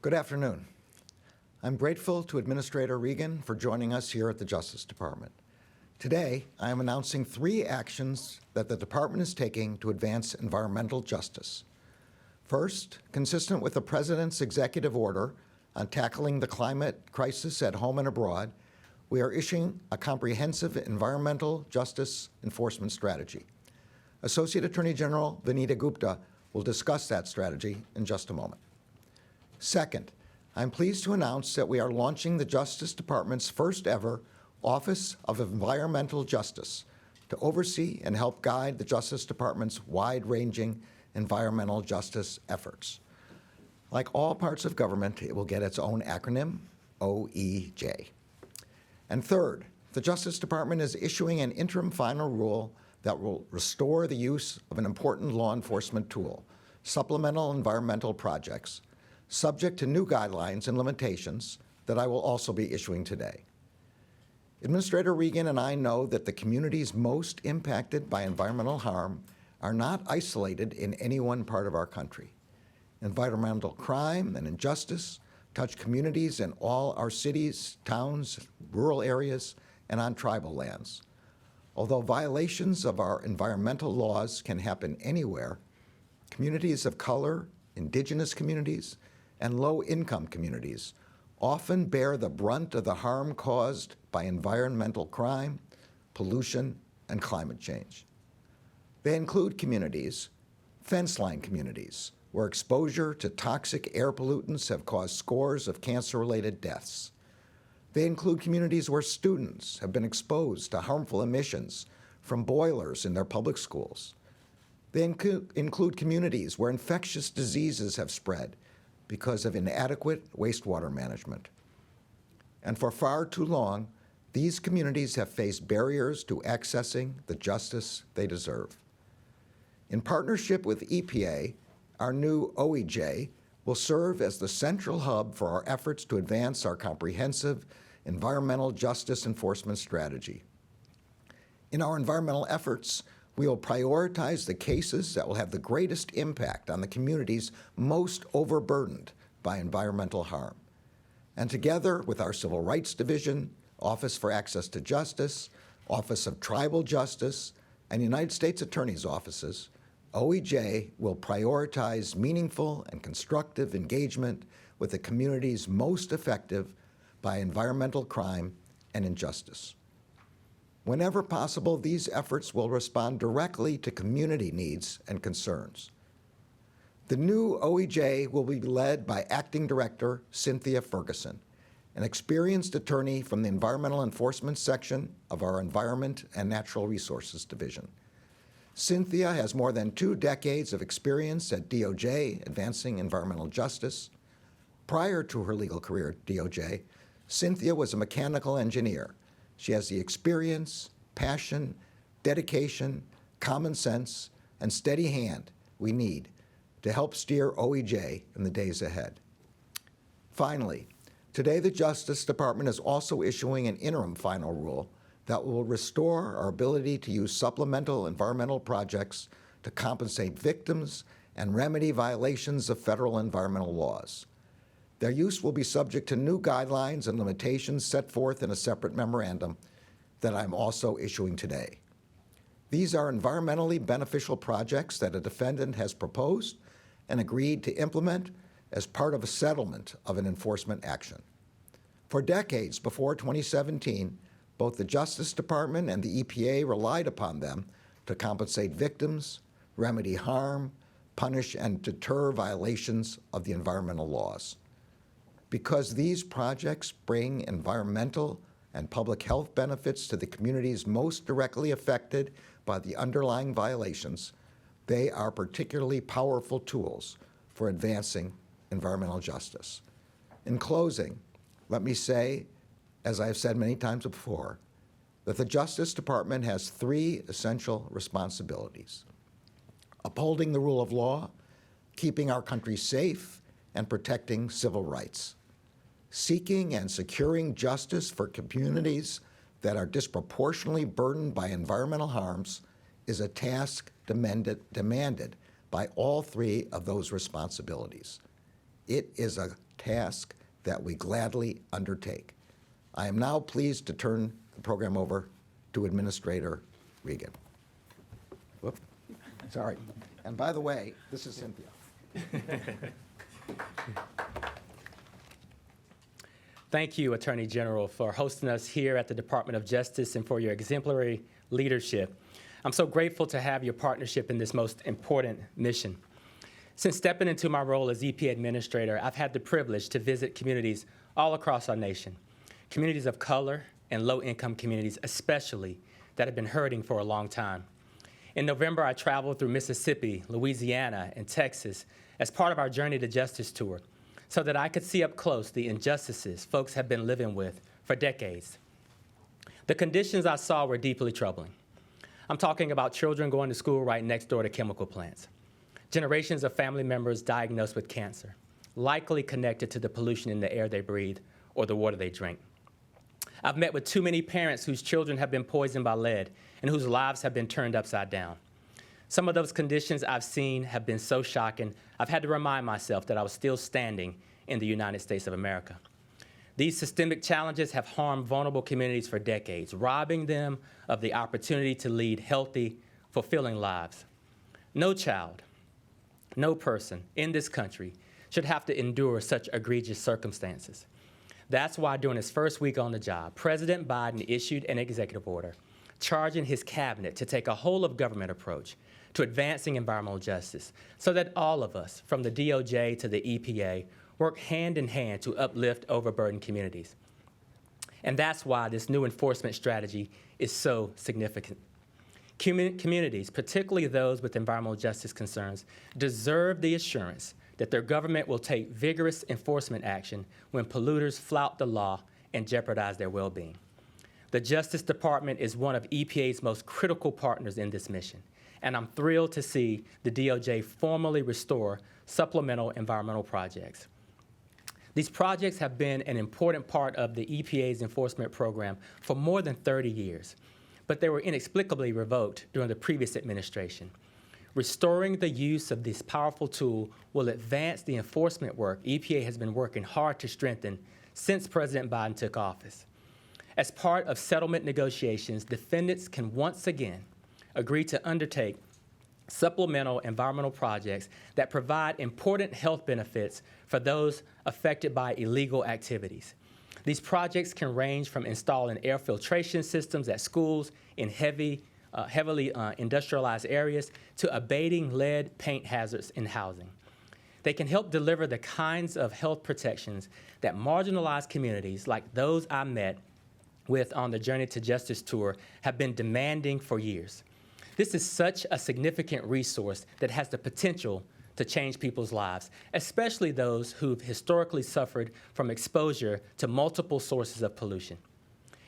Good afternoon. I'm grateful to Administrator Regan for joining us here at the Justice Department. Today, I am announcing 3 actions that the Department is taking to advance environmental justice. First, consistent with the President's executive order on tackling the climate crisis at home and abroad, we are issuing a comprehensive environmental justice enforcement strategy. Associate Attorney General Vanita Gupta will discuss that strategy in just a moment. Second, I'm pleased to announce that we are launching the Justice Department's first ever Office of Environmental Justice to oversee and help guide the Justice Department's wide-ranging environmental justice efforts. Like all parts of government, it will get its own acronym, OEJ. And third, the Justice Department is issuing an interim final rule that will restore the use of an important law enforcement tool, supplemental environmental projects, subject to new guidelines and limitations that I will also be issuing today. Administrator Regan and I know that the communities most impacted by environmental harm are not isolated in any one part of our country. Environmental crime and injustice touch communities in all our cities, towns, rural areas, and on tribal lands. Although violations of our environmental laws can happen anywhere, communities of color, indigenous communities, and low-income communities often bear the brunt of the harm caused by environmental crime, pollution, and climate change. They include communities, fence-line communities, where exposure to toxic air pollutants have caused scores of cancer-related deaths. They include communities where students have been exposed to harmful emissions from boilers in their public schools. They include communities where infectious diseases have spread because of inadequate wastewater management. And for far too long, these communities have faced barriers to accessing the justice they deserve. In partnership with EPA, our new OEJ will serve as the central hub for our efforts to advance our comprehensive environmental justice enforcement strategy. In our environmental efforts, we will prioritize the cases that will have the greatest impact on the communities most overburdened by environmental harm. And together with our Civil Rights Division, Office for Access to Justice, Office of Tribal Justice, and United States Attorney's offices, OEJ will prioritize meaningful and constructive engagement with the communities most affected by environmental crime and injustice. Whenever possible, these efforts will respond directly to community needs and concerns. The new OEJ will be led by Acting Director Cynthia Ferguson, an experienced attorney from the Environmental Enforcement Section of our Environment and Natural Resources Division. Cynthia has more than 2 decades of experience at DOJ advancing environmental justice. Prior to her legal career at DOJ, Cynthia was a mechanical engineer. She has the experience, passion, dedication, common sense, and steady hand we need to help steer OEJ in the days ahead. Finally, today the Justice Department is also issuing an interim final rule that will restore our ability to use supplemental environmental projects to compensate victims and remedy violations of federal environmental laws. Their use will be subject to new guidelines and limitations set forth in a separate memorandum that I'm also issuing today. These are environmentally beneficial projects that a defendant has proposed and agreed to implement as part of a settlement of an enforcement action. For decades before 2017, both the Justice Department and the EPA relied upon them to compensate victims, remedy harm, punish and deter violations of the environmental laws. Because these projects bring environmental and public health benefits to the communities most directly affected by the underlying violations, they are particularly powerful tools for advancing environmental justice. In closing, let me say, as I have said many times before, that the Justice Department has 3 essential responsibilities: upholding the rule of law, keeping our country safe, and protecting civil rights. Seeking and securing justice for communities that are disproportionately burdened by environmental harms is a task demanded by all 3 of those responsibilities. It is a task that we gladly undertake. I am now pleased to turn the program over to Administrator Regan. Whoop, sorry. And by the way, this is Cynthia. Thank you, Attorney General, for hosting us here at the Department of Justice and for your exemplary leadership. I'm so grateful to have your partnership in this most important mission. Since stepping into my role as EP Administrator, I've had the privilege to visit communities all across our nation, communities of color and low-income communities especially that have been hurting for a long time. In November, I traveled through Mississippi, Louisiana, and Texas as part of our Journey to Justice tour so that I could see up close the injustices folks have been living with for decades. The conditions I saw were deeply troubling. I'm talking about children going to school right next door to chemical plants, generations of family members diagnosed with cancer, likely connected to the pollution in the air they breathe or the water they drink. I've met with too many parents whose children have been poisoned by lead and whose lives have been turned upside down. Some of those conditions I've seen have been so shocking, I've had to remind myself that I was still standing in the United States of America. These systemic challenges have harmed vulnerable communities for decades, robbing them of the opportunity to lead healthy, fulfilling lives. No child, no person in this country should have to endure such egregious circumstances. That's why during his first week on the job, President Biden issued an executive order charging his cabinet to take a whole-of-government approach to advancing environmental justice so that all of us, from the DOJ to the EPA, work hand in hand to uplift overburdened communities. And that's why this new enforcement strategy is so significant. Communities, particularly those with environmental justice concerns, deserve the assurance that their government will take vigorous enforcement action when polluters flout the law and jeopardize their well-being. The Justice Department is one of EPA's most critical partners in this mission, and I'm thrilled to see the DOJ formally restore supplemental environmental projects. These projects have been an important part of the EPA's enforcement program for more than 30 years, but they were inexplicably revoked during the previous administration. Restoring the use of this powerful tool will advance the enforcement work EPA has been working hard to strengthen since President Biden took office. As part of settlement negotiations, defendants can once again agree to undertake supplemental environmental projects that provide important health benefits for those affected by illegal activities. These projects can range from installing air filtration systems at schools in heavily industrialized areas to abating lead paint hazards in housing. They can help deliver the kinds of health protections that marginalized communities like those I met with on the Journey to Justice tour have been demanding for years. This is such a significant resource that has the potential to change people's lives, especially those who've historically suffered from exposure to multiple sources of pollution.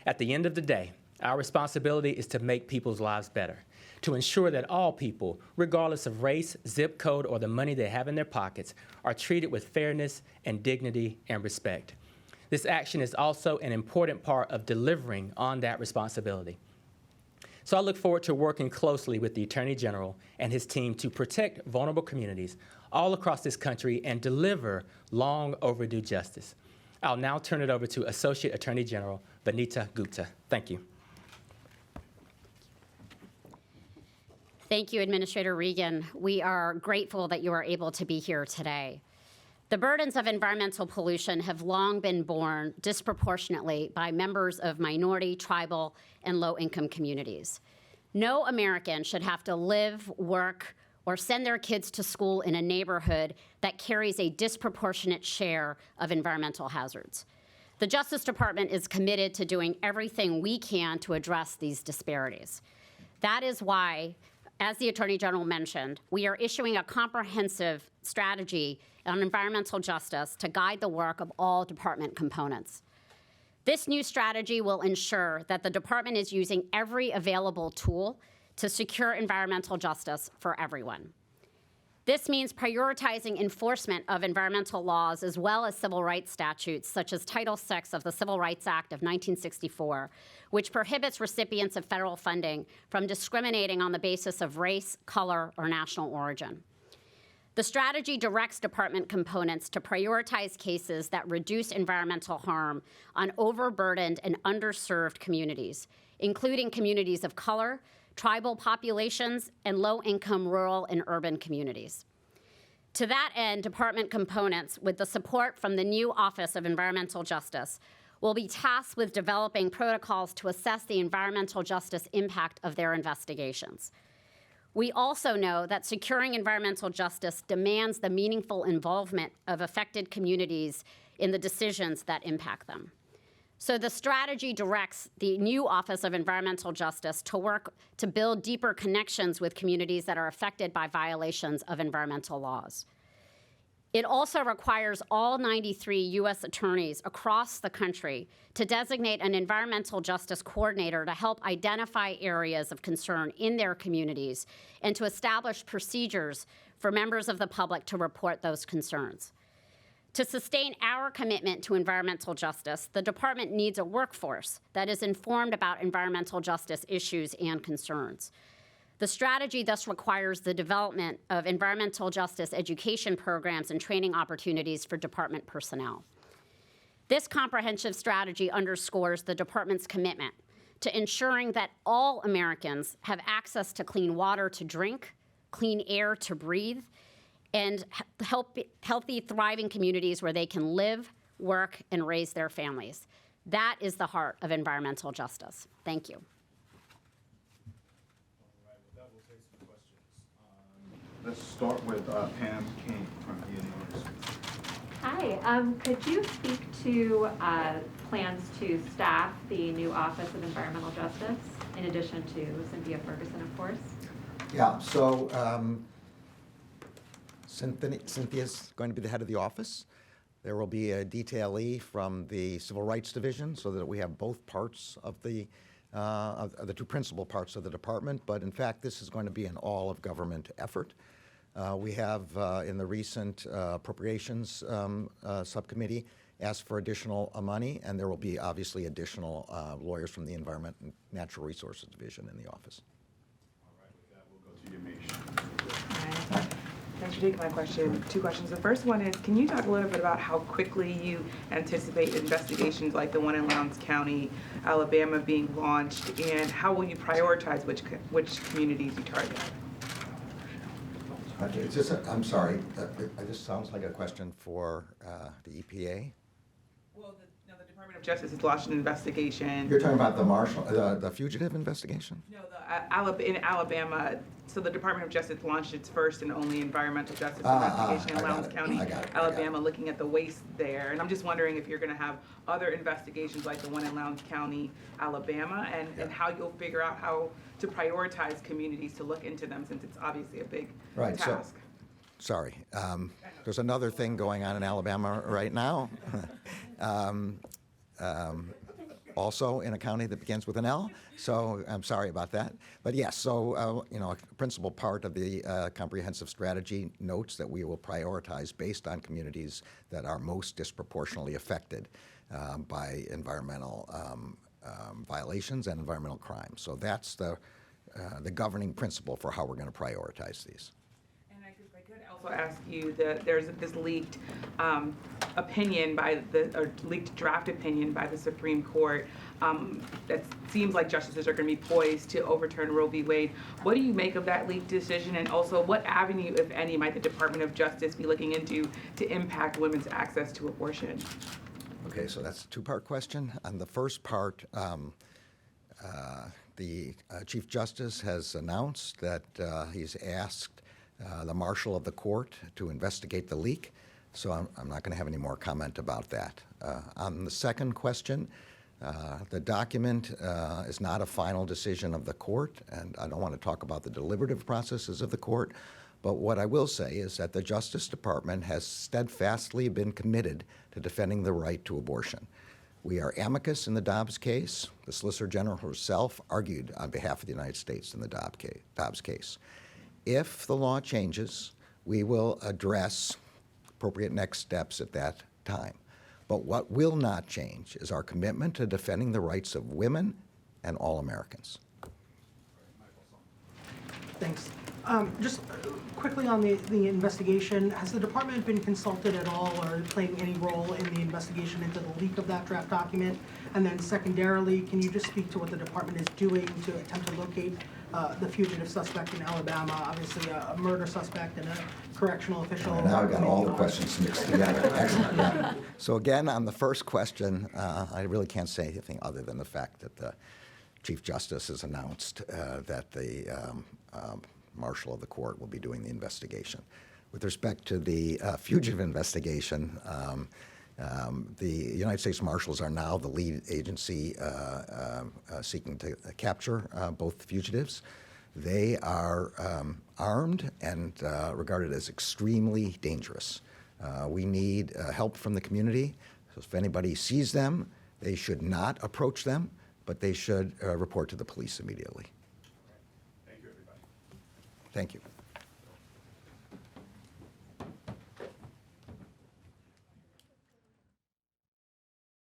At the end of the day, our responsibility is to make people's lives better, to ensure that all people, regardless of race, zip code, or the money they have in their pockets, are treated with fairness and dignity and respect. This action is also an important part of delivering on that responsibility. So I look forward to working closely with the Attorney General and his team to protect vulnerable communities all across this country and deliver long overdue justice. I'll now turn it over to Associate Attorney General Vanita Gupta. Thank you. Thank you, Administrator Regan. We are grateful that you are able to be here today. The burdens of environmental pollution have long been borne disproportionately by members of minority, tribal, and low-income communities. No American should have to live, work, or send their kids to school in a neighborhood that carries a disproportionate share of environmental hazards. The Justice Department is committed to doing everything we can to address these disparities. That is why, as the Attorney General mentioned, we are issuing a comprehensive strategy on environmental justice to guide the work of all department components. This new strategy will ensure that the department is using every available tool to secure environmental justice for everyone. This means prioritizing enforcement of environmental laws as well as civil rights statutes, such as Title VI of the Civil Rights Act of 1964, which prohibits recipients of federal funding from discriminating on the basis of race, color, or national origin. The strategy directs department components to prioritize cases that reduce environmental harm on overburdened and underserved communities, including communities of color, tribal populations, and low-income rural and urban communities. To that end, department components, with the support from the new Office of Environmental Justice, will be tasked with developing protocols to assess the environmental justice impact of their investigations. We also know that securing environmental justice demands the meaningful involvement of affected communities in the decisions that impact them. So the strategy directs the new Office of Environmental Justice to work to build deeper connections with communities that are affected by violations of environmental laws. It also requires all 93 U.S. attorneys across the country to designate an environmental justice coordinator to help identify areas of concern in their communities and to establish procedures for members of the public to report those concerns. To sustain our commitment to environmental justice, the department needs a workforce that is informed about environmental justice issues and concerns. The strategy thus requires the development of environmental justice education programs and training opportunities for department personnel. This comprehensive strategy underscores the department's commitment to ensuring that all Americans have access to clean water to drink, clean air to breathe, and healthy, thriving communities where they can live, work, and raise their families. That is the heart of environmental justice. Thank you. Let's start with Pam King from Illinois. Hi, could you speak to plans to staff the new Office of Environmental Justice, in addition to Cynthia Ferguson, of course? Yeah, so Cynthia's going to be the head of the office. There will be a detailee from the Civil Rights Division so that we have both parts of the two principal parts of the department, but in fact, this is going to be an all-of-government effort. We have, in the recent appropriations subcommittee, asked for additional money, and there will be obviously additional lawyers from the Environment and Natural Resources Division in the office. All right, with that, we'll go to Yamiche. Hi. Thanks for taking my question. Two questions. The first one is, can you talk a little bit about how quickly you anticipate investigations like the one in Lowndes County, Alabama being launched, and how will you prioritize which communities you target? I'm sorry, this sounds like a question for the EPA. Well, the Department of Justice has launched an investigation. You're talking about the fugitive investigation? No, in Alabama, so the Department of Justice launched its first and only environmental justice investigation in Lowndes County, Alabama, looking at the waste there. And I'm just wondering if you're going to have other investigations like the one in Lowndes County, Alabama, and how you'll figure out how to prioritize communities to look into them, since it's obviously a big task. Sorry. There's another thing going on in Alabama right now. Also in a county that begins with an L, so I'm sorry about that. But yes, so a principal part of the comprehensive strategy notes that we will prioritize based on communities that are most disproportionately affected by environmental violations and environmental crimes. So that's the governing principle for how we're going to prioritize these. Ask you that there's this leaked opinion leaked draft opinion by the Supreme Court that seems like justices are going to be poised to overturn Roe v. Wade. What do you make of that leaked decision, and also what avenue, if any, might the Department of Justice be looking into to impact women's access to abortion? Okay, so that's a two-part question. On the first part, the Chief Justice has announced that he's asked the marshal of the court to investigate the leak, so I'm not going to have any more comment about that. On the second question, the document is not a final decision of the court, and I don't want to talk about the deliberative processes of the court, but what I will say is that the Justice Department has steadfastly been committed to defending the right to abortion. We are amicus in the Dobbs case. The Solicitor General herself argued on behalf of the United States in the Dobbs case. If the law changes, we will address appropriate next steps at that time. But what will not change is our commitment to defending the rights of women and all Americans. Thanks. Just quickly on the investigation, has the department been consulted at all or playing any role in the investigation into the leak of that draft document? And then secondarily, can you just speak to what the department is doing to attempt to locate the fugitive suspect in Alabama, obviously a murder suspect and a correctional official? Now I've got all the questions mixed together. Excellent. Yeah. So again, on the first question, I really can't say anything other than the fact that the Chief Justice has announced that the Marshal of the court will be doing the investigation. With respect to the fugitive investigation, the United States Marshals are now the lead agency seeking to capture both fugitives. They are armed and regarded as extremely dangerous. We need help from the community. So if anybody sees them, they should not approach them, but they should report to the police immediately. Thank you, everybody. Thank you.